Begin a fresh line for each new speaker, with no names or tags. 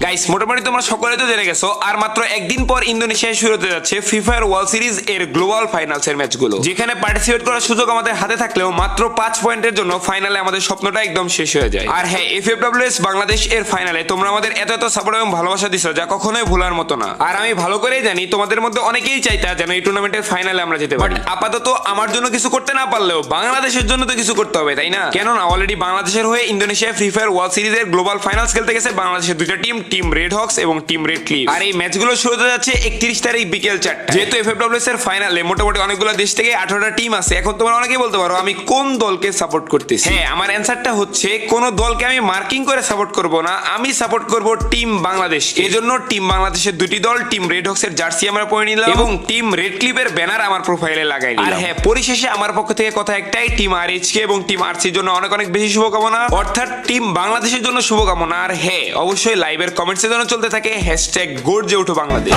Guys মোটামুটি তোমরা সকলে তো জেনে গেছো আর মাত্র একদিন পর ইন্দোনেশিয়ায় শুরু হতে যাচ্ছে ফ্রি ফায়ার ওয়ার্ল্ড সিরিজ এর গ্লোবাল ফাইনালস এর ম্যাচগুলো, যেখানে পার্টিসিপেট করার সুযোগ আমাদের হাতে থাকলেও মাত্র 5 পয়েন্টের জন্য ফাইনালে আমাদের স্বপ্নটা একদম শেষ হয়ে যায়। আর হ্যাঁ, এফএফডব্লিউএস বাংলাদেশ এর ফাইনালে তোমরা আমাদের এত এত সাপোর্ট এবং ভালোবাসা দিছো যা কখনোই ভোলার মতো না। আর আমি ভালো করেই জানি তোমাদের মধ্যে অনেকেই চাইতা যেন এই টুর্নামেন্টের ফাইনালে আমরা যেতে পারি। আপাতত আমার জন্য কিছু করতে না পারলেও বাংলাদেশের জন্য তো কিছু করতে হবে, তাই না? কেননা অলরেডি বাংলাদেশের হয়ে ইন্দোনেশিয়া ফ্রি ফায়ার ওয়ার্ল্ড সিরিজের গ্লোবাল ফাইনালস খেলতে গেছে বাংলাদেশের দুইটা টিম, টিম রেড হক্স এবং টিম রেড ক্লিফ। আর এই ম্যাচগুলো শুরু হতে যাচ্ছে 31 তারিখ বিকেল 4টায়। যেহেতু এফএফডব্লিউএস এর ফাইনালে মোটামুটি অনেকগুলো দেশ থেকে 18টা টিম আছে, এখন তোমরা অনেকেই বলতে পারো আমি কোন দলকে সাপোর্ট করতেছি। হ্যাঁ, আমার অ্যানসারটা হচ্ছে কোন দলকে আমি মার্কিং করে সাপোর্ট করব না, আমি সাপোর্ট করব টিম বাংলাদেশ। এজন্য টিম বাংলাদেশের দুটি দল, টিম রেড হক্স এর জার্সি আমরা পরে নিলাম এবং টিম রেড ক্লিফের ব্যানার আমার প্রোফাইলে লাগাই নিলাম। আর হ্যাঁ, পরিশেষে আমার পক্ষ থেকে কথা একটাই, টিম আরএইচকে এবং টিম আরসির জন্য অনেক অনেক বেশি শুভকামনা, অর্থাৎ টিম বাংলাদেশের জন্য শুভকামনা। আর হ্যাঁ, অবশ্যই লাইভের কমেন্টসের জন্য চলতে থাকে হ্যাশট্যাগ গর্জে ওঠো বাংলাদেশ।